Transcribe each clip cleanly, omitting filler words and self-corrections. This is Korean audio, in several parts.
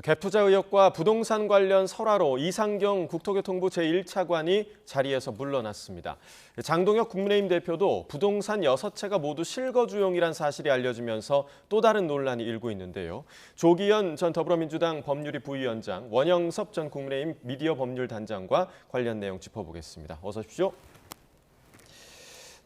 갭투자 의혹과 부동산 관련 설화로 이상경 국토교통부 제1차관이 자리에서 물러났습니다. 장동혁 국민의힘 대표도 부동산 6채가 모두 실거주용이란 사실이 알려지면서 또 다른 논란이 일고 있는데요. 조기현 전 더불어민주당 법률위 부위원장, 원영섭 전 국민의힘 미디어 법률단장과 관련 내용 짚어보겠습니다. 어서 오십시오.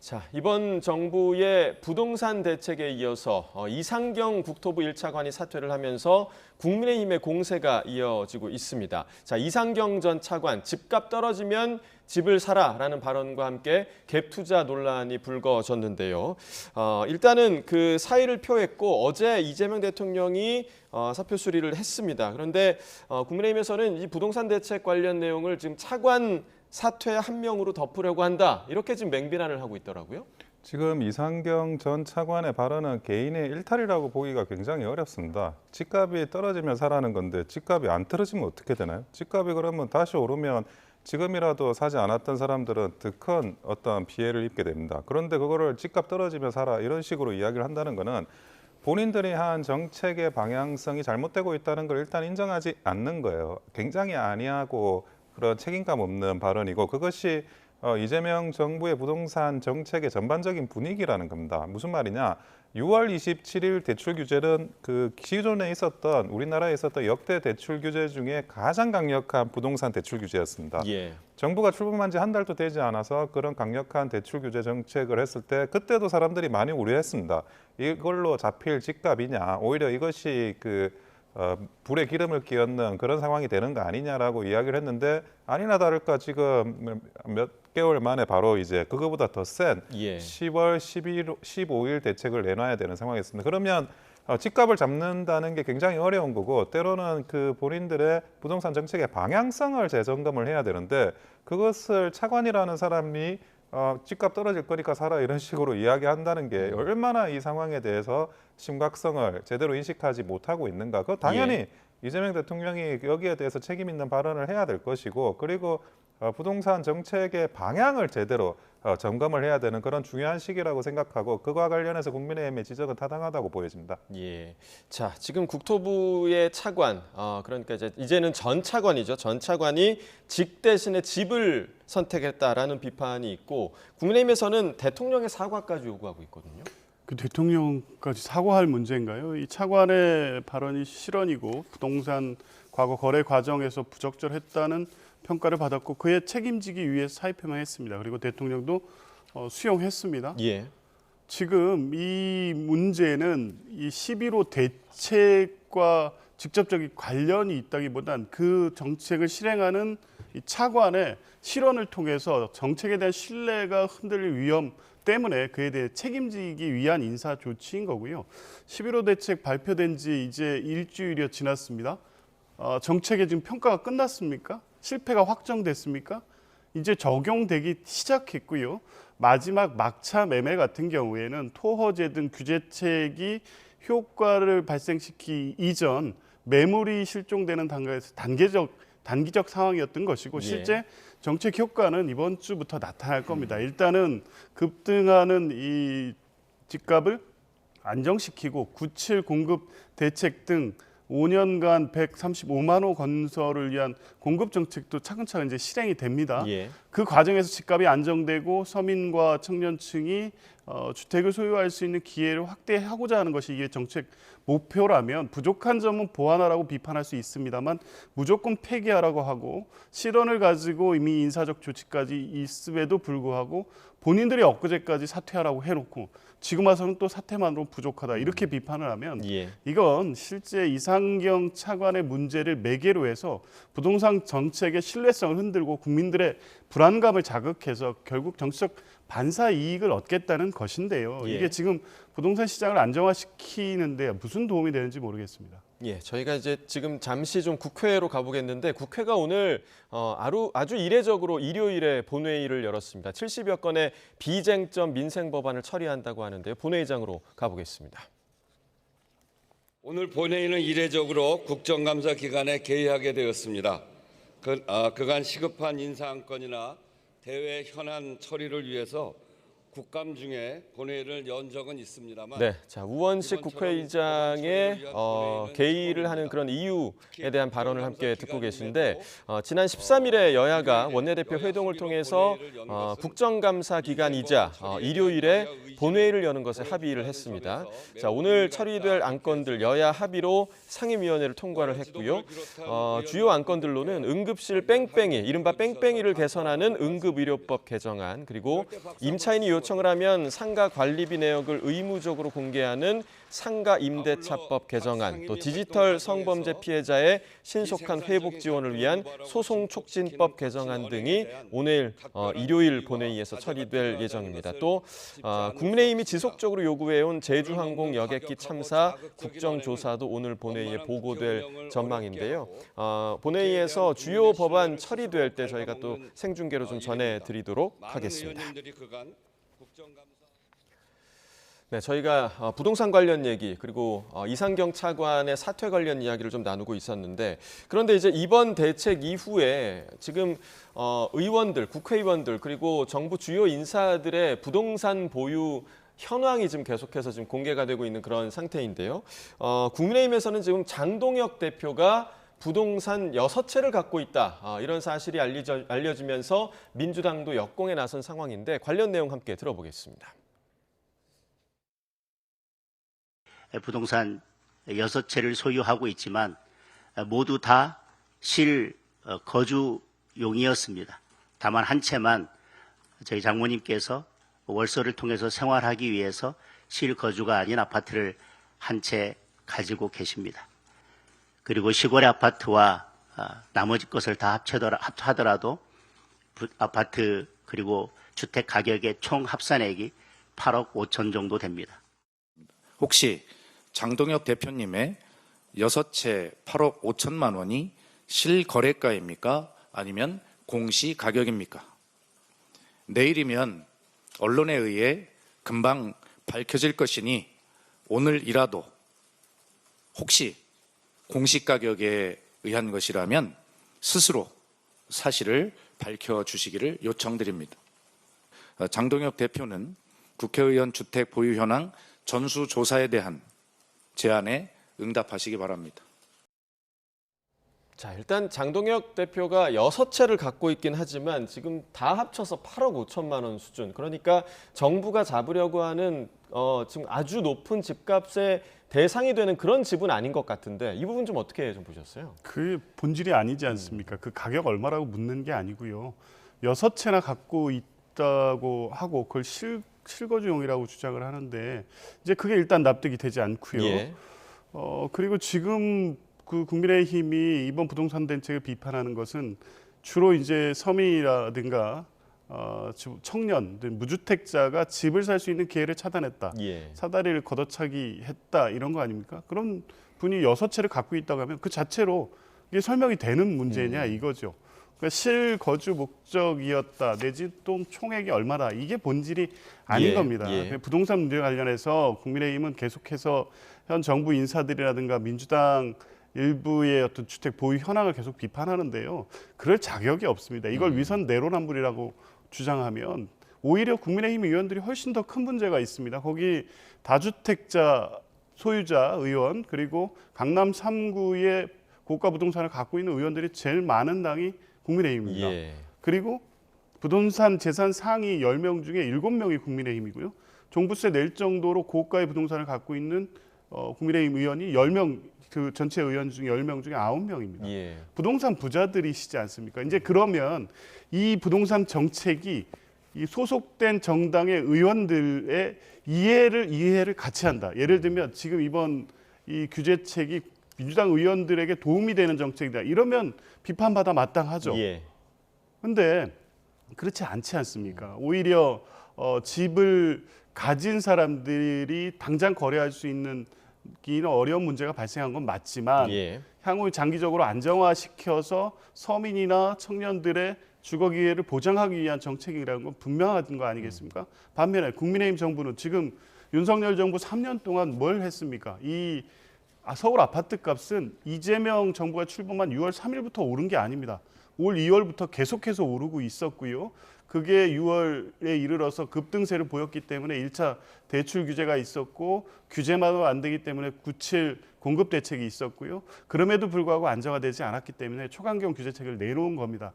자, 이번 정부의 부동산 대책에 이어서 이상경 국토부 1차관이 사퇴를 하면서 국민의힘의 공세가 이어지고 있습니다. 자, 이상경 전 차관, 집값 떨어지면 집을 사라라는 발언과 함께 갭 투자 논란이 불거졌는데요. 일단은 그 사의를 표했고 어제 이재명 대통령이 사표 수리를 했습니다. 그런데 국민의힘에서는 이 부동산 대책 관련 내용을 지금 차관 사퇴 한 명으로 덮으려고 한다. 이렇게 지금 맹비난을 하고 있더라고요. 지금 이상경 전 차관의 발언은 개인의 일탈이라고 보기가 굉장히 어렵습니다. 집값이 떨어지면 사라는 건데 집값이 안 떨어지면 어떻게 되나요? 집값이 그러면 다시 오르면 지금이라도 사지 않았던 사람들은 더 큰 어떤 피해를 입게 됩니다. 그런데 그거를 집값 떨어지면 사라 이런 식으로 이야기를 한다는 거는 본인들이 한 정책의 방향성이 잘못되고 있다는 걸 일단 인정하지 않는 거예요. 굉장히 안이하고 그런 책임감 없는 발언이고 그것이 이재명 정부의 부동산 정책의 전반적인 분위기라는 겁니다. 무슨 말이냐? 6월 27일 대출 규제는 그 기존에 있었던 우리나라에 있었던 역대 대출 규제 중에 가장 강력한 부동산 대출 규제였습니다. 예. 정부가 출범한 지 한 달도 되지 않아서 그런 강력한 대출 규제 정책을 했을 때 그때도 사람들이 많이 우려했습니다. 이걸로 잡힐 집값이냐? 오히려 이것이 불에 기름을 끼얹는 그런 상황이 되는 거 아니냐라고 이야기를 했는데 아니나 다를까 지금 몇 개월 만에 바로 이제 그거보다 더 센 10월 15일 대책을 내놔야 되는 상황이었습니다. 그러면 집값을 잡는다는 게 굉장히 어려운 거고 때로는 그 본인들의 부동산 정책의 방향성을 재점검을 해야 되는데 그것을 차관이라는 사람이 집값 떨어질 거니까 사라 이런 식으로 이야기한다는 게 얼마나 이 상황에 대해서 심각성을 제대로 인식하지 못하고 있는가. 그거 당연히 이재명 대통령이 여기에 대해서 책임 있는 발언을 해야 될 것이고 그리고 부동산 정책의 방향을 제대로 점검을 해야 되는 그런 중요한 시기라고 생각하고 그와 관련해서 국민의힘의 지적은 타당하다고 보여집니다. 예. 자, 지금 국토부의 차관, 그러니까 이제는 전 차관이죠. 전 차관이 직 대신에 집을 선택했다라는 비판이 있고 국민의힘에서는 대통령의 사과까지 요구하고 있거든요. 그 대통령까지 사과할 문제인가요? 이 차관의 발언이 실언이고 부동산 과거 거래 과정에서 부적절했다는 평가를 받았고 그에 책임지기 위해 사의 표명했습니다. 그리고 대통령도 수용했습니다. 예. 지금 이 문제는 이 11호 대책과 직접적인 관련이 있다기보단 그 정책을 실행하는 이 차관의 실언을 통해서 정책에 대한 신뢰가 흔들릴 위험 때문에 그에 대해 책임지기 위한 인사 조치인 거고요. 11호 대책 발표된 지 이제 일주일여 지났습니다. 정책의 지금 평가가 끝났습니까? 실패가 확정됐습니까? 이제 적용되기 시작했고요. 마지막 막차 매매 같은 경우에는 토허제 등 규제책이 효과를 발생시키기 이전 매물이 실종되는 단계에서 단기적 상황이었던 것이고 실제 정책 효과는 이번 주부터 나타날 겁니다. 일단은 급등하는 이 집값을 안정시키고 97 공급 대책 등 5년간 135만 호 건설을 위한 공급 정책도 차근차근 이제 실행이 됩니다. 그 과정에서 집값이 안정되고 서민과 청년층이 주택을 소유할 수 있는 기회를 확대하고자 하는 것이 이게 정책 목표라면 부족한 점은 보완하라고 비판할 수 있습니다만 무조건 폐기하라고 하고 실언을 가지고 이미 인사적 조치까지 있음에도 불구하고 본인들이 엊그제까지 사퇴하라고 해놓고 지금 와서는 또 사퇴만으로 부족하다 이렇게 비판을 하면 이건 실제 이상경 차관의 문제를 매개로 해서 부동산 정책의 신뢰성을 흔들고 국민들의 불안감을 자극해서 결국 정치적 반사 이익을 얻겠다는 것인데요. 이게 지금 부동산 시장을 안정화시키는데 무슨 도움이 되는지 모르겠습니다. 예, 저희가 이제 지금 잠시 좀 국회로 가보겠는데 국회가 오늘 아주 이례적으로 일요일에 본회의를 열었습니다. 70여 건의 비쟁점 민생 법안을 처리한다고 하는데요. 본회의장으로 가보겠습니다. 오늘 본회의는 이례적으로 국정감사 기간에 개의하게 되었습니다. 그간 시급한 인사안건이나 대외 현안 처리를 위해서 국감 중에 본회의를 연 적은 있습니다만 네, 자 우원식 국회의장의 개의를 하는 그런 이유에 대한 발언을 함께 듣고 계신데 지난 13일에 여야가 원내대표 회동을 통해서 국정감사 기간이자 일요일에 본회의를 여는 것에 합의를 했습니다. 자 오늘 처리될 안건들 여야 합의로 상임위원회를 통과를 했고요. 주요 안건들로는 응급실 뺑뺑이, 이른바 뺑뺑이를 개선하는 응급의료법 개정안, 그리고 임차인이 요청을 하면 상가 관리비 내역을 의무적으로 공개하는 상가 임대차법 개정안, 또 디지털 성범죄 피해자의 신속한 회복 지원을 위한 소송 촉진법 개정안 등이 오늘 일요일 본회의에서 처리될 예정입니다. 또 국민의힘이 지속적으로 요구해온 제주항공 여객기 참사 국정조사도 오늘 본회의에 보고될 전망인데요. 본회의에서 주요 법안 처리될 때 저희가 또 생중계로 좀 전해드리도록 하겠습니다. 네, 저희가 부동산 관련 얘기 그리고 이상경 차관의 사퇴 관련 이야기를 좀 나누고 있었는데, 그런데 이제 이번 대책 이후에 지금 의원들, 국회의원들 그리고 정부 주요 인사들의 부동산 보유 현황이 지금 계속해서 지금 공개가 되고 있는 그런 상태인데요. 국민의힘에서는 지금 장동혁 대표가 부동산 6채를 갖고 있다, 이런 사실이 알려지면서 민주당도 역공에 나선 상황인데 관련 내용 함께 들어보겠습니다. 부동산 6채를 소유하고 있지만 모두 다 실거주용이었습니다. 다만 한 채만 저희 장모님께서 월세를 통해서 생활하기 위해서 실거주가 아닌 아파트를 한 채 가지고 계십니다. 그리고 시골의 아파트와 나머지 것을 다 합하더라도 아파트 그리고 주택 가격의 총 합산액이 8억 5천 정도 됩니다. 혹시 장동혁 대표님의 6채 8억 5천만 원이 실거래가입니까? 아니면 공시가격입니까? 내일이면 언론에 의해 금방 밝혀질 것이니 오늘이라도 혹시 공시가격에 의한 것이라면 스스로 사실을 밝혀주시기를 요청드립니다. 장동혁 대표는 국회의원 주택 보유 현황 전수조사에 대한 제안에 응답하시기 바랍니다. 자, 일단 장동혁 대표가 6채를 갖고 있긴 하지만 지금 다 합쳐서 8억 5천만 원 수준. 그러니까 정부가 잡으려고 하는 지금 아주 높은 집값의 대상이 되는 그런 집은 아닌 것 같은데 이 부분 좀 어떻게 좀 보셨어요? 그 본질이 아니지 않습니까? 그 가격 얼마라고 묻는 게 아니고요. 6채나 갖고 있다고 하고 그걸 실거주용이라고 주장을 하는데 이제 그게 일단 납득이 되지 않고요. 예. 그리고 지금 그 국민의힘이 이번 부동산 대책을 비판하는 것은 주로 이제 서민이라든가 청년, 무주택자가 집을 살 수 있는 기회를 차단했다. 예. 사다리를 걷어차기 했다. 이런 거 아닙니까? 그런 분이 6채를 갖고 있다고 하면 그 자체로 이게 설명이 되는 문제냐 이거죠. 그러니까 실거주 목적이었다. 내지 또 총액이 얼마다. 이게 본질이 아닌 겁니다. 예. 부동산 문제 관련해서 국민의힘은 계속해서 현 정부 인사들이라든가 민주당 일부의 어떤 주택 보유 현황을 계속 비판하는데요. 그럴 자격이 없습니다. 이걸 위선 내로남불이라고 주장하면 오히려 국민의힘 의원들이 훨씬 더 큰 문제가 있습니다. 거기 다주택자 소유자 의원 그리고 강남 3구의 고가 부동산을 갖고 있는 의원들이 제일 많은 당이 국민의힘입니다. 예. 그리고 부동산 재산 상위 10명 중에 7명이 국민의힘이고요. 종부세 낼 정도로 고가의 부동산을 갖고 있는 국민의힘 의원이 10명, 그 전체 의원 중에 10명 중에 9명입니다. 예. 부동산 부자들이시지 않습니까? 이제 그러면 이 부동산 정책이 이 소속된 정당의 의원들의 이해를 같이 한다. 예를 들면 지금 이번 이 규제책이 민주당 의원들에게 도움이 되는 정책이다. 이러면 비판받아 마땅하죠. 예. 그런데 그렇지 않지 않습니까? 오히려 집을 가진 사람들이 당장 거래할 수 있는 어려운 문제가 발생한 건 맞지만 예. 향후 장기적으로 안정화시켜서 서민이나 청년들의 주거 기회를 보장하기 위한 정책이라는 건 분명한 거 아니겠습니까? 반면에 국민의힘 정부는 지금 윤석열 정부 3년 동안 뭘 했습니까? 이 서울 아파트 값은 이재명 정부가 출범한 6월 3일부터 오른 게 아닙니다. 올 2월부터 계속해서 오르고 있었고요. 그게 6월에 이르러서 급등세를 보였기 때문에 1차 대출 규제가 있었고 규제만으로 안 되기 때문에 97 공급 대책이 있었고요. 그럼에도 불구하고 안정화되지 않았기 때문에 초강경 규제책을 내놓은 겁니다.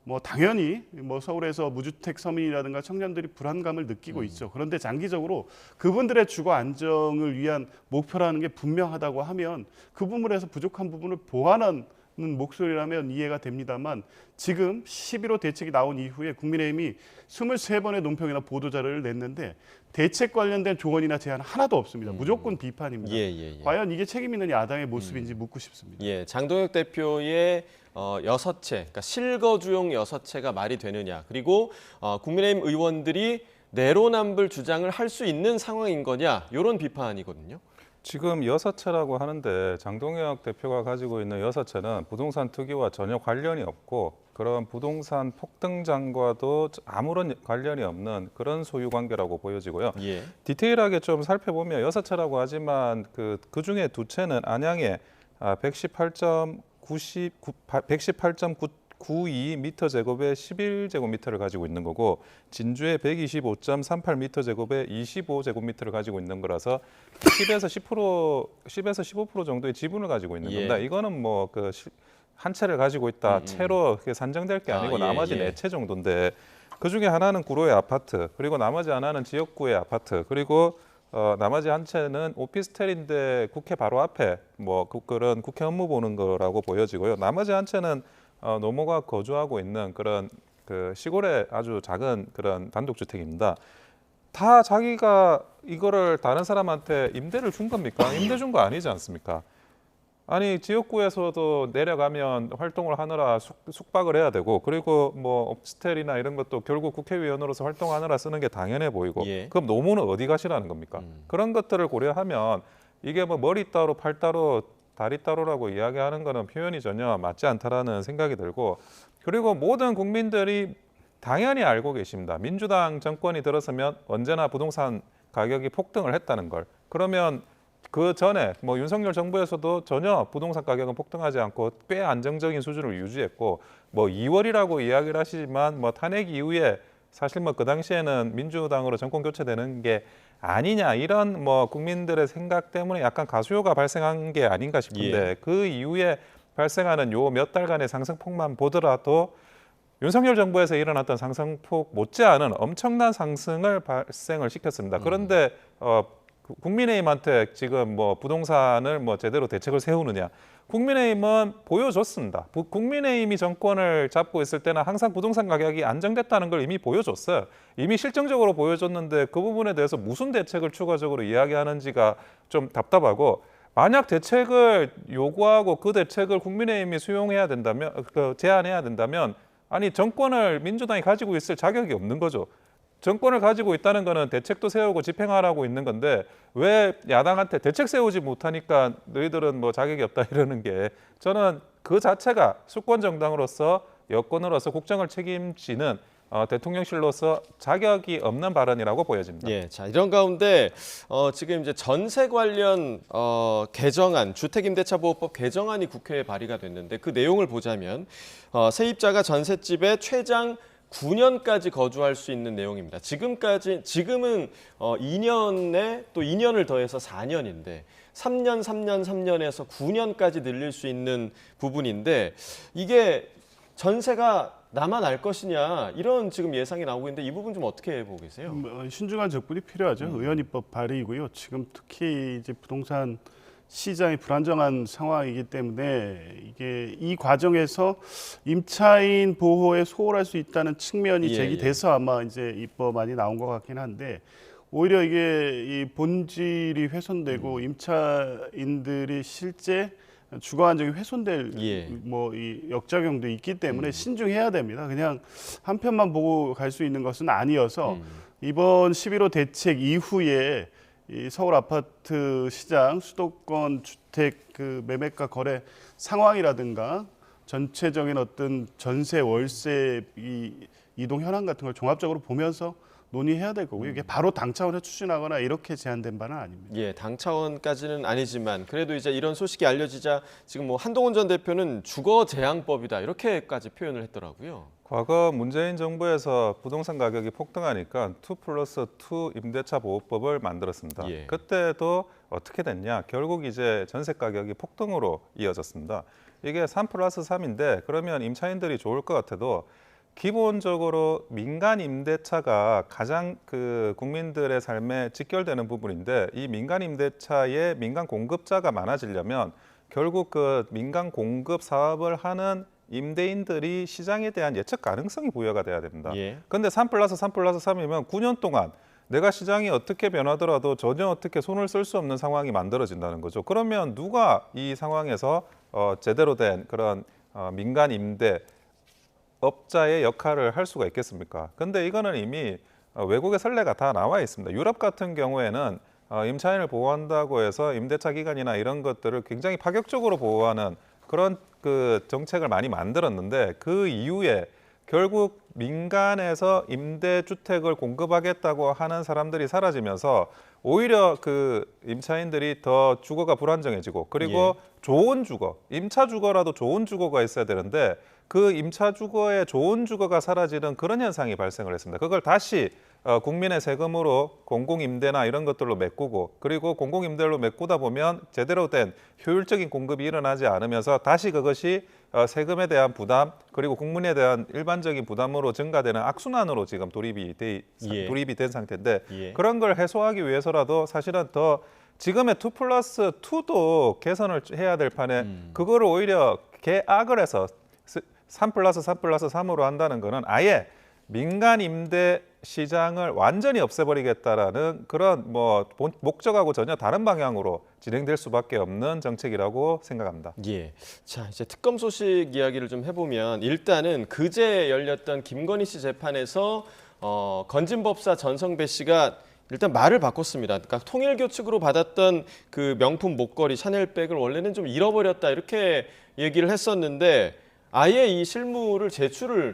뭐 당연히 뭐 서울에서 무주택 서민이라든가 청년들이 불안감을 느끼고 있죠. 그런데 장기적으로 그분들의 주거 안정을 위한 목표라는 게 분명하다고 하면 그 부분에서 부족한 부분을 보완하는 목소리라면 이해가 됩니다만 지금 11호 대책이 나온 이후에 국민의힘이 23번의 논평이나 보도자료를 냈는데 대책 관련된 조언이나 제안 하나도 없습니다. 무조건 비판입니다. 예. 과연 이게 책임 있는 야당의 모습인지 묻고 싶습니다. 예, 장동혁 대표의 6채, 그러니까 실거주용 6채가 말이 되느냐. 그리고 국민의힘 의원들이 내로남불 주장을 할 수 있는 상황인 거냐. 이런 비판이거든요. 지금 6채라고 하는데 장동혁 대표가 가지고 있는 6채는 부동산 투기와 전혀 관련이 없고 그런 부동산 폭등장과도 아무런 관련이 없는 그런 소유 관계라고 보여지고요. 예. 디테일하게 좀 살펴보면 6채라고 하지만 그 중에 2채는 안양에 118.92m/제곱에 11제곱미터를 가지고 있는 거고 진주에 125.38m/제곱에 25제곱미터를 가지고 있는 거라서 10에서 15% 정도의 지분을 가지고 있는 겁니다. 이거는 뭐 그 한 채를 가지고 있다 채로 산정될 게 아니고 나머지 4채 정도인데 그 중에 하나는 구로의 아파트 그리고 나머지 하나는 지역구의 아파트 그리고 나머지 한 채는 오피스텔인데 국회 바로 앞에 뭐 그런 국회 업무 보는 거라고 보여지고요. 나머지 한 채는 노모가 거주하고 있는 그런 그 시골의 아주 작은 그런 단독주택입니다. 다 자기가 이거를 다른 사람한테 임대를 준 겁니까? 임대 준 거 아니지 않습니까? 아니 지역구에서도 내려가면 활동을 하느라 숙박을 해야 되고 그리고 뭐 업스텔이나 이런 것도 결국 국회의원으로서 활동하느라 쓰는 게 당연해 보이고 그럼 노무는 어디 가시라는 겁니까? 그런 것들을 고려하면 이게 뭐 머리 따로 팔 따로 다리 따로라고 이야기하는 거는 표현이 전혀 맞지 않다라는 생각이 들고 그리고 모든 국민들이 당연히 알고 계십니다. 민주당 정권이 들어서면 언제나 부동산 가격이 폭등을 했다는 걸. 그러면 그 전에 뭐 윤석열 정부에서도 전혀 부동산 가격은 폭등하지 않고 꽤 안정적인 수준을 유지했고 뭐 2월이라고 이야기를 하시지만 뭐 탄핵 이후에 사실 뭐 그 당시에는 민주당으로 정권 교체되는 게 아니냐 이런 뭐 국민들의 생각 때문에 약간 가수요가 발생한 게 아닌가 싶은데 그 이후에 발생하는 요 몇 달간의 상승폭만 보더라도 윤석열 정부에서 일어났던 상승폭 못지않은 엄청난 상승을 발생을 시켰습니다. 그런데 국민의힘한테 지금 뭐 부동산을 뭐 제대로 대책을 세우느냐? 국민의힘은 보여줬습니다. 국민의힘이 정권을 잡고 있을 때는 항상 부동산 가격이 안정됐다는 걸 이미 보여줬어요. 이미 실증적으로 보여줬는데 그 부분에 대해서 무슨 대책을 추가적으로 이야기하는지가 좀 답답하고 만약 대책을 요구하고 그 대책을 국민의힘이 수용해야 된다면, 제안해야 된다면 아니 정권을 민주당이 가지고 있을 자격이 없는 거죠. 정권을 가지고 있다는 거는 대책도 세우고 집행하라고 있는 건데 왜 야당한테 대책 세우지 못하니까 너희들은 뭐 자격이 없다 이러는 게 저는 그 자체가 수권 정당으로서 여권으로서 국정을 책임지는 대통령실로서 자격이 없는 발언이라고 보여집니다. 예, 자 이런 가운데 지금 이제 전세 관련 개정안, 주택임대차보호법 개정안이 국회에 발의가 됐는데 그 내용을 보자면 세입자가 전셋집에 최장 9년까지 거주할 수 있는 내용입니다. 지금은 2년에 또 2년을 더해서 4년인데 3년에서 9년까지 늘릴 수 있는 부분인데 이게 전세가 나만 알 것이냐 이런 지금 예상이 나오고 있는데 이 부분 좀 어떻게 보고 계세요? 신중한 접근이 필요하죠. 의원입법 발의이고요. 지금 특히 이제 부동산 시장이 불안정한 상황이기 때문에 이게 이 과정에서 임차인 보호에 소홀할 수 있다는 측면이 제기돼서 아마 이제 입법안이 나온 것 같긴 한데 오히려 이게 이 본질이 훼손되고 임차인들이 실제 주거 안정이 훼손될 뭐 이 역작용도 있기 때문에 신중해야 됩니다. 그냥 한 편만 보고 갈 수 있는 것은 아니어서 이번 11호 대책 이후에 이 서울 아파트 시장 수도권 주택 그 매매가 거래 상황이라든가 전체적인 어떤 전세 월세 이 이동 현황 같은 걸 종합적으로 보면서 논의해야 될 거고요. 이게 바로 당 차원에서 추진하거나 이렇게 제안된 바는 아닙니다. 예, 당 차원까지는 아니지만 그래도 이제 이런 소식이 알려지자 지금 뭐 한동훈 전 대표는 주거 재앙법이다 이렇게까지 표현을 했더라고요. 과거 문재인 정부에서 부동산 가격이 폭등하니까 2+2 임대차 보호법을 만들었습니다. 예. 그때도 어떻게 됐냐? 결국 이제 전세 가격이 폭등으로 이어졌습니다. 이게 3+3인데 그러면 임차인들이 좋을 것 같아도 기본적으로 민간 임대차가 가장 그 국민들의 삶에 직결되는 부분인데 이 민간 임대차에 민간 공급자가 많아지려면 결국 그 민간 공급 사업을 하는 임대인들이 시장에 대한 예측 가능성이 부여가 돼야 됩니다. 예. 근데 3+3+3이면 9년 동안 내가 시장이 어떻게 변하더라도 전혀 어떻게 손을 쓸 수 없는 상황이 만들어진다는 거죠. 그러면 누가 이 상황에서 제대로 된 그런 민간 임대 업자의 역할을 할 수가 있겠습니까? 근데 이거는 이미 외국의 선례가 다 나와 있습니다. 유럽 같은 경우에는 임차인을 보호한다고 해서 임대차 기간이나 이런 것들을 굉장히 파격적으로 보호하는 그런 그 정책을 많이 만들었는데 그 이후에 결국 민간에서 임대주택을 공급하겠다고 하는 사람들이 사라지면서 오히려 그 임차인들이 더 주거가 불안정해지고 그리고 좋은 주거, 임차 주거라도 좋은 주거가 있어야 되는데 그 임차 주거의 좋은 주거가 사라지는 그런 현상이 발생을 했습니다. 그걸 다시 국민의 세금으로 공공임대나 이런 것들로 메꾸고 그리고 공공임대로 메꾸다 보면 제대로 된 효율적인 공급이 일어나지 않으면서 다시 그것이 세금에 대한 부담 그리고 국민에 대한 일반적인 부담으로 증가되는 악순환으로 지금 돌입이 된 상태인데 예. 그런 걸 해소하기 위해서라도 사실은 더 지금의 2+2도 개선을 해야 될 판에 그거를 오히려 개악을 해서 3+3+3으로 한다는 거는 아예 민간 임대 시장을 완전히 없애버리겠다라는 그런 뭐 목적하고 전혀 다른 방향으로 진행될 수밖에 없는 정책이라고 생각합니다. 예. 자, 이제 특검 소식 이야기를 좀 해보면 일단은 그제 열렸던 김건희 씨 재판에서 건진법사 전성배 씨가 일단 말을 바꿨습니다. 그러니까 통일교 측으로 받았던 그 명품 목걸이 샤넬백을 원래는 좀 잃어버렸다 이렇게 얘기를 했었는데 아예 이 실물을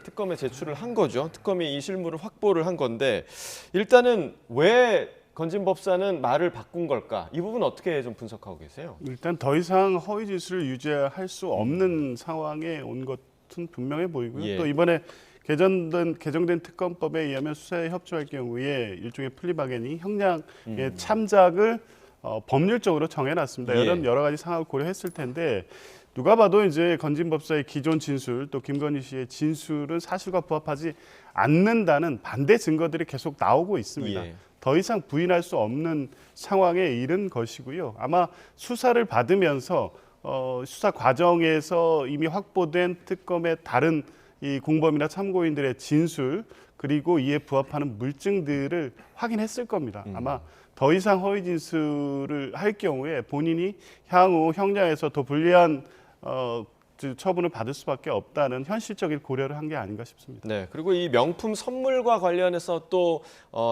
특검에 제출을 한 거죠. 특검이 이 실물을 확보를 한 건데 일단은 왜 건진법사는 말을 바꾼 걸까? 이 부분 어떻게 좀 분석하고 계세요? 일단 더 이상 허위 진술을 유죄할 수 없는 상황에 온 것은 분명해 보이고요. 예. 또 이번에 개정된 특검법에 의하면 수사에 협조할 경우에 일종의 플리바게닝 형량의 참작을 법률적으로 정해놨습니다. 예. 이런 여러 가지 상황을 고려했을 텐데 누가 봐도 이제 건진법사의 기존 진술 또 김건희 씨의 진술은 사실과 부합하지 않는다는 반대 증거들이 계속 나오고 있습니다. 예. 더 이상 부인할 수 없는 상황에 이른 것이고요. 아마 수사를 받으면서 수사 과정에서 이미 확보된 특검의 다른 이 공범이나 참고인들의 진술 그리고 이에 부합하는 물증들을 확인했을 겁니다. 아마 더 이상 허위 진술을 할 경우에 본인이 향후 형량에서 더 불리한 처분을 받을 수밖에 없다는 현실적인 고려를 한 게 아닌가 싶습니다. 네, 그리고 이 명품 선물과 관련해서 또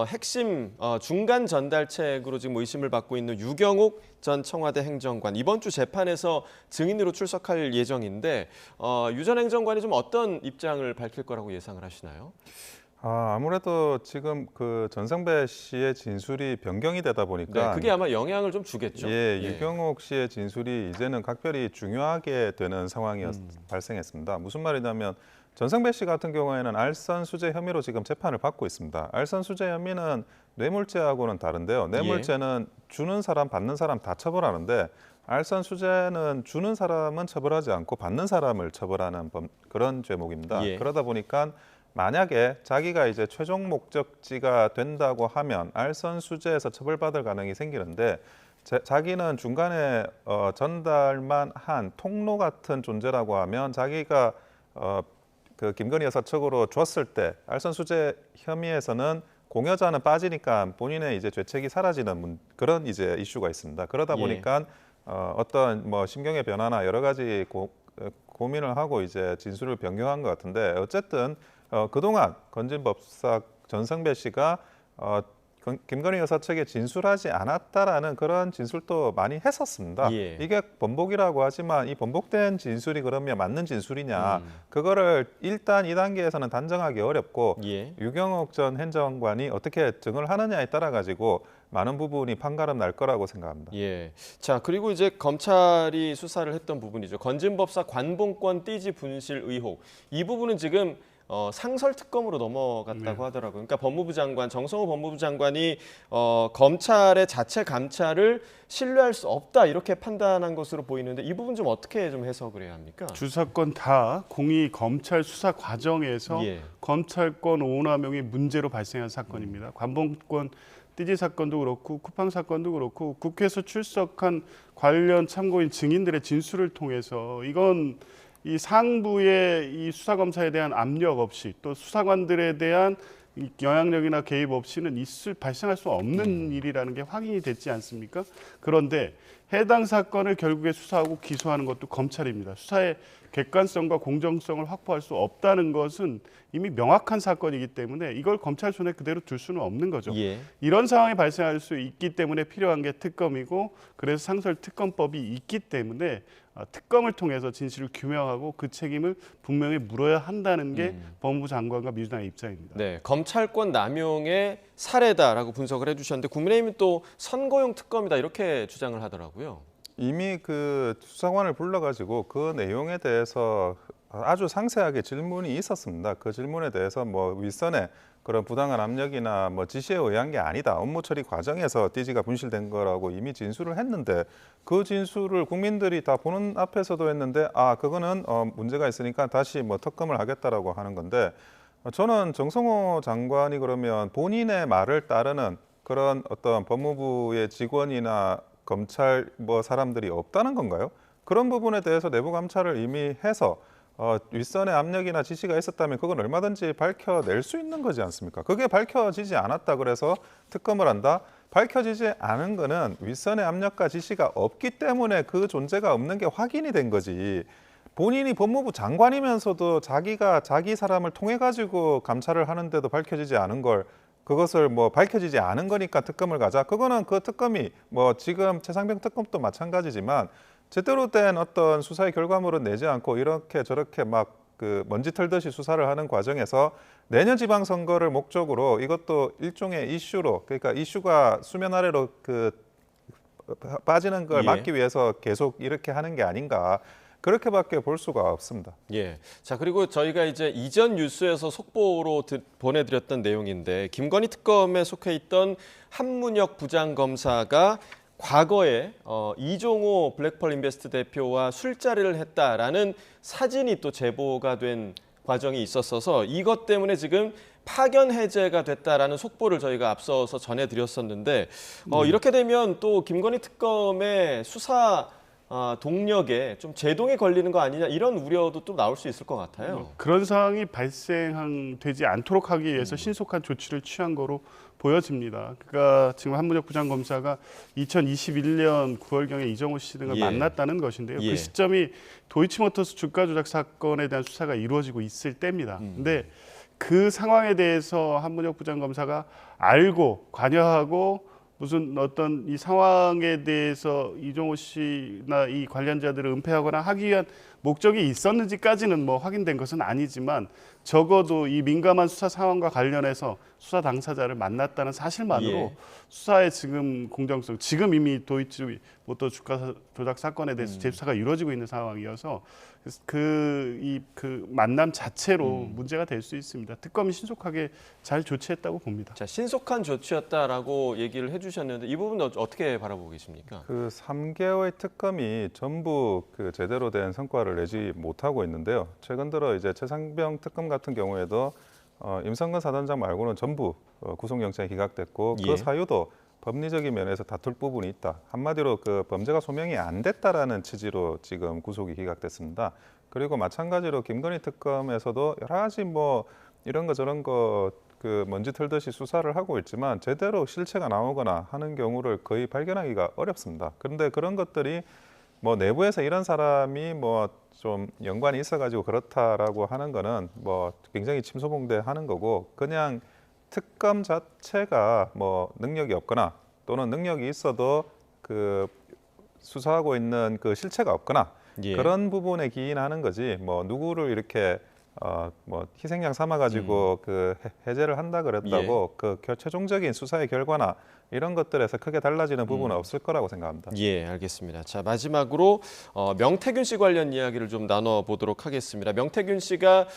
핵심 중간 전달책으로 지금 의심을 받고 있는 유경옥 전 청와대 행정관 이번 주 재판에서 증인으로 출석할 예정인데 유 전 행정관이 좀 어떤 입장을 밝힐 거라고 예상을 하시나요? 아무래도 지금 그 전성배 씨의 진술이 변경이 되다 보니까 네, 그게 아마 영향을 좀 주겠죠. 예, 유경옥 씨의 진술이 이제는 각별히 중요하게 되는 상황이 발생했습니다. 무슨 말이냐면 전성배 씨 같은 경우에는 알선 수재 혐의로 지금 재판을 받고 있습니다. 알선 수재 혐의는 뇌물죄하고는 다른데요. 뇌물죄는 주는 사람, 받는 사람 다 처벌하는데 알선 수재는 주는 사람은 처벌하지 않고 받는 사람을 처벌하는 그런 죄목입니다. 예. 그러다 보니까 만약에 자기가 이제 최종 목적지가 된다고 하면 알선 수재에서 처벌받을 가능성이 생기는데 자기는 중간에 전달만 한 통로 같은 존재라고 하면 자기가 그 김건희 여사 측으로 줬을 때 알선 수재 혐의에서는 공여자는 빠지니까 본인의 이제 죄책이 사라지는 그런 이제 이슈가 있습니다. 그러다 보니까 어떤 뭐 심경의 변화나 여러 가지 고민을 하고 이제 진술을 변경한 것 같은데 어쨌든 그동안 건진법사 전성배 씨가 김건희 여사 측에 진술하지 않았다라는 그런 진술도 많이 했었습니다. 예. 이게 번복이라고 하지만 이 번복된 진술이 그러면 맞는 진술이냐 그거를 일단 이 단계에서는 단정하기 어렵고 예. 유경옥 전 행정관이 어떻게 증을 하느냐에 따라 가지고 많은 부분이 판가름 날 거라고 생각합니다. 예. 자, 그리고 이제 검찰이 수사를 했던 부분이죠. 건진법사 관봉권 띠지 분실 의혹. 이 부분은 지금 상설 특검으로 넘어갔다고 하더라고요. 그러니까 법무부 장관, 정성호 법무부 장관이 검찰의 자체 감찰을 신뢰할 수 없다 이렇게 판단한 것으로 보이는데 이 부분 좀 어떻게 좀 해석을 해야 합니까? 두 사건 다 공이 검찰 수사 과정에서 예. 검찰권 오남용이 문제로 발생한 사건입니다. 관봉권 띠지 사건도 그렇고 쿠팡 사건도 그렇고 국회에서 출석한 관련 참고인 증인들의 진술을 통해서 이건 이 상부의 이 수사검사에 대한 압력 없이 또 수사관들에 대한 영향력이나 개입 없이는 발생할 수 없는 일이라는 게 확인이 됐지 않습니까? 그런데 해당 사건을 결국에 수사하고 기소하는 것도 검찰입니다. 수사의 객관성과 공정성을 확보할 수 없다는 것은 이미 명확한 사건이기 때문에 이걸 검찰 손에 그대로 둘 수는 없는 거죠. 예. 이런 상황이 발생할 수 있기 때문에 필요한 게 특검이고 그래서 상설 특검법이 있기 때문에 특검을 통해서 진실을 규명하고 그 책임을 분명히 물어야 한다는 게 법무부 장관과 민주당의 입장입니다. 네, 검찰권 남용의 사례다라고 분석을 해주셨는데 국민의힘은 또 선거용 특검이다 이렇게 주장을 하더라고요. 이미 그 수사관을 불러가지고 그 내용에 대해서 아주 상세하게 질문이 있었습니다. 그 질문에 대해서 뭐 윗선에 그런 부당한 압력이나 뭐 지시에 의한 게 아니다. 업무 처리 과정에서 띠지가 분실된 거라고 이미 진술을 했는데 그 진술을 국민들이 다 보는 앞에서도 했는데 그거는 문제가 있으니까 다시 뭐 특검을 하겠다라고 하는 건데 저는 정성호 장관이 그러면 본인의 말을 따르는 그런 어떤 법무부의 직원이나 검찰 뭐 사람들이 없다는 건가요? 그런 부분에 대해서 내부 감찰을 이미 해서 윗선의 압력이나 지시가 있었다면 그건 얼마든지 밝혀낼 수 있는 거지 않습니까? 그게 밝혀지지 않았다 그래서 특검을 한다? 밝혀지지 않은 거는 윗선의 압력과 지시가 없기 때문에 그 존재가 없는 게 확인이 된 거지. 본인이 법무부 장관이면서도 자기가 자기 사람을 통해 가지고 감찰을 하는데도 밝혀지지 않은 걸 그것을 뭐 밝혀지지 않은 거니까 특검을 가자. 그거는 그 특검이 뭐 지금 최상병 특검도 마찬가지지만 제대로 된 어떤 수사의 결과물은 내지 않고 이렇게 저렇게 막 그 먼지 털듯이 수사를 하는 과정에서 내년 지방선거를 목적으로 이것도 일종의 이슈로 그러니까 이슈가 수면 아래로 그 빠지는 걸 예. 막기 위해서 계속 이렇게 하는 게 아닌가. 그렇게밖에 볼 수가 없습니다. 예. 자, 그리고 저희가 이제 이전 뉴스에서 속보로 보내드렸던 내용인데 김건희 특검에 속해 있던 한문혁 부장검사가 과거에 이종호 블랙펄 인베스트 대표와 술자리를 했다라는 사진이 또 제보가 된 과정이 있었어서 이것 때문에 지금 파견 해제가 됐다라는 속보를 저희가 앞서서 전해드렸었는데 이렇게 되면 또 김건희 특검의 수사 동력에 좀 제동이 걸리는 거 아니냐 이런 우려도 또 나올 수 있을 것 같아요. 그런 상황이 발생되지 않도록 하기 위해서 신속한 조치를 취한 거로 보여집니다. 그러니까 지금 한문혁 부장검사가 2021년 9월경에 이정호 씨 등을 예. 만났다는 것인데요. 예. 그 시점이 도이치모터스 주가 조작 사건에 대한 수사가 이루어지고 있을 때입니다. 근데 그 상황에 대해서 한문혁 부장검사가 알고 관여하고 무슨 어떤 이 상황에 대해서 이종호 씨나 이 관련자들을 은폐하거나 하기 위한 목적이 있었는지까지는 뭐 확인된 것은 아니지만 적어도 이 민감한 수사 상황과 관련해서 수사 당사자를 만났다는 사실만으로 예. 수사의 지금 공정성, 지금 이미 도이치모터 주가 조작 사건에 대해서 재수사가 이루어지고 있는 상황이어서 그 만남 자체로 문제가 될 수 있습니다. 특검이 신속하게 잘 조치했다고 봅니다. 자, 신속한 조치였다라고 얘기를 해주셨는데 이 부분은 어떻게 바라보고 계십니까? 그 3개월 특검이 전부 그 제대로 된 성과를 내지 못하고 있는데요. 최근 들어 이제 최상병 특검 같은 경우에도 임성근 사단장 말고는 전부 구속영장이 기각됐고 예. 그 사유도 법리적인 면에서 다툴 부분이 있다. 한마디로 그 범죄가 소명이 안 됐다라는 취지로 지금 구속이 기각됐습니다. 그리고 마찬가지로 김건희 특검에서도 여러 가지 뭐 이런 거 저런 거 그 먼지 털듯이 수사를 하고 있지만 제대로 실체가 나오거나 하는 경우를 거의 발견하기가 어렵습니다. 그런데 그런 것들이 뭐 내부에서 이런 사람이 뭐 좀 연관이 있어가지고 그렇다라고 하는 거는 뭐 굉장히 침소봉대하는 거고 그냥 특검 자체가 뭐 능력이 없거나 또는 능력이 있어도 그 수사하고 있는 그 실체가 없거나 예. 그런 부분에 기인하는 거지. 뭐 누구를 이렇게 뭐 희생양 삼아 가지고 그 해제를 한다 그랬다고 그 최종적인 수사의 결과나 이런 것들에서 크게 달라지는 부분은 없을 거라고 생각합니다. 예, 알겠습니다. 자, 마지막으로 명태균 씨 관련 이야기를 좀 나눠보도록 하겠습니다. 명태균 씨가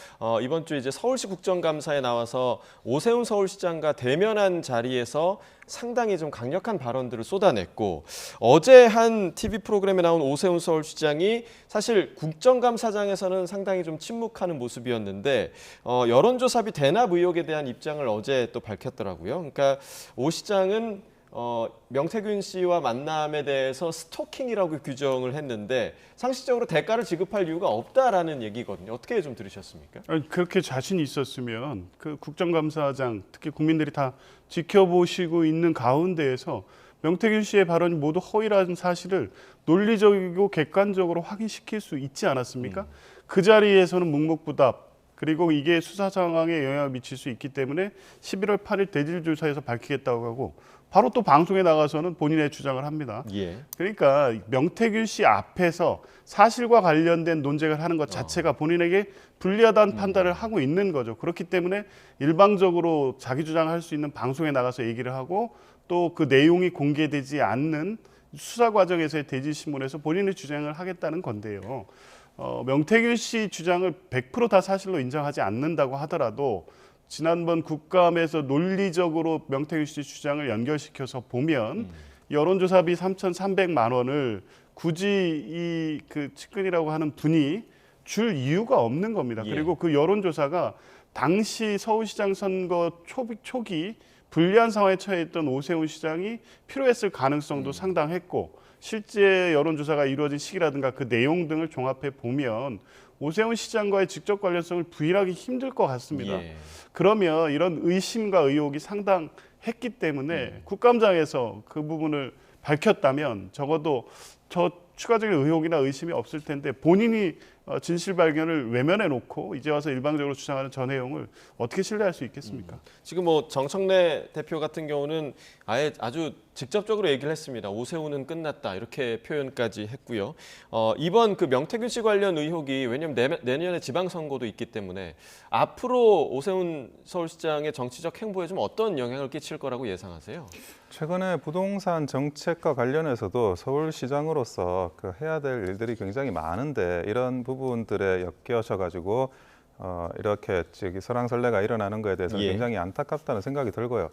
이번 주 이제 서울시 국정감사에 나와서 오세훈 서울시장과 대면한 자리에서 상당히 좀 강력한 발언들을 쏟아냈고, 어제 한 TV 프로그램에 나온 오세훈 서울시장이 사실 국정감사장에서는 상당히 좀 침묵하는 모습이었는데 여론조사비 대납 의혹에 대한 입장을 어제 또 밝혔더라고요. 그러니까 오 시장은 명태균 씨와 만남에 대해서 스토킹이라고 규정을 했는데 상식적으로 대가를 지급할 이유가 없다라는 얘기거든요. 어떻게 좀 들으셨습니까? 아니, 그렇게 자신이 있었으면 그 국정감사장 특히 국민들이 다 지켜보시고 있는 가운데에서 명태균 씨의 발언이 모두 허위라는 사실을 논리적이고 객관적으로 확인시킬 수 있지 않았습니까? 그 자리에서는 묵묵부답 그리고 이게 수사 상황에 영향을 미칠 수 있기 때문에 11월 8일 대질조사에서 밝히겠다고 하고 바로 또 방송에 나가서는 본인의 주장을 합니다. 예. 그러니까 명태균 씨 앞에서 사실과 관련된 논쟁을 하는 것 자체가 본인에게 불리하다는 판단을 하고 있는 거죠. 그렇기 때문에 일방적으로 자기 주장할 수 있는 방송에 나가서 얘기를 하고 또 그 내용이 공개되지 않는 수사 과정에서의 대질신문에서 본인의 주장을 하겠다는 건데요. 명태균 씨 주장을 100% 다 사실로 인정하지 않는다고 하더라도 지난번 국감에서 논리적으로 명태균 씨 주장을 연결시켜서 보면 여론조사비 3,300만 원을 굳이 이 그 측근이라고 하는 분이 줄 이유가 없는 겁니다. 예. 그리고 그 여론조사가 당시 서울시장 선거 초기 불리한 상황에 처해 있던 오세훈 시장이 필요했을 가능성도 상당했고 실제 여론조사가 이루어진 시기라든가 그 내용 등을 종합해 보면 오세훈 시장과의 직접 관련성을 부인하기 힘들 것 같습니다. 예. 그러면 이런 의심과 의혹이 상당했기 때문에 국감장에서 그 부분을 밝혔다면 적어도 저 추가적인 의혹이나 의심이 없을 텐데 본인이 진실 발견을 외면해 놓고 이제 와서 일방적으로 주장하는 저 내용을 어떻게 신뢰할 수 있겠습니까? 지금 뭐 정청래 대표 같은 경우는 아예 아주 직접적으로 얘기를 했습니다. 오세훈은 끝났다 이렇게 표현까지 했고요. 이번 그 명태균 씨 관련 의혹이 왜냐하면 내년에 지방선거도 있기 때문에 앞으로 오세훈 서울시장의 정치적 행보에 좀 어떤 영향을 끼칠 거라고 예상하세요? 최근에 부동산 정책과 관련해서도 서울시장으로서 그 해야 될 일들이 굉장히 많은데 이런 부분들에 엮여져 가지고 이렇게 설랑설레가 일어나는 거에 대해서 예. 굉장히 안타깝다는 생각이 들고요.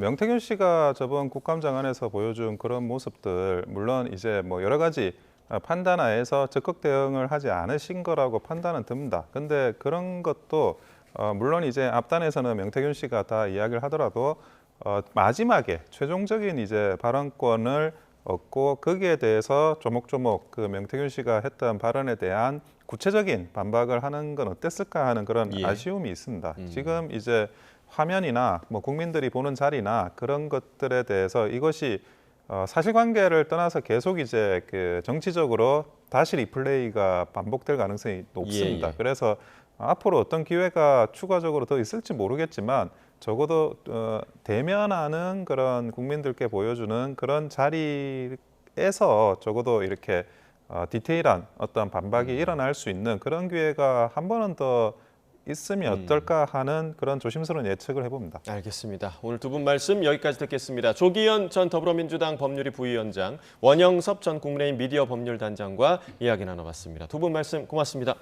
명태균 씨가 저번 국감장 안에서 보여준 그런 모습들 물론 이제 뭐 여러 가지 판단하에서 적극 대응을 하지 않으신 거라고 판단은 듭니다. 근데 그런 것도 물론 이제 앞단에서는 명태균 씨가 다 이야기를 하더라도 마지막에 최종적인 이제 발언권을 얻고 거기에 대해서 조목조목 그 명태균 씨가 했던 발언에 대한 구체적인 반박을 하는 건 어땠을까 하는 그런 예. 아쉬움이 있습니다. 지금 이제 화면이나 뭐 국민들이 보는 자리나 그런 것들에 대해서 이것이 사실관계를 떠나서 계속 이제 그 정치적으로 다시 리플레이가 반복될 가능성이 높습니다. 예, 예. 그래서 앞으로 어떤 기회가 추가적으로 더 있을지 모르겠지만 적어도 대면하는 그런 국민들께 보여주는 그런 자리에서 적어도 이렇게 디테일한 어떤 반박이 일어날 수 있는 그런 기회가 한 번은 더 있으면 어떨까 하는 그런 조심스러운 예측을 해봅니다. 알겠습니다. 오늘 두 분 말씀 여기까지 듣겠습니다. 조기현 전 더불어민주당 법률위 부위원장, 원영섭 전 국민의힘 미디어 법률단장과 이야기 나눠봤습니다. 두 분 말씀 고맙습니다.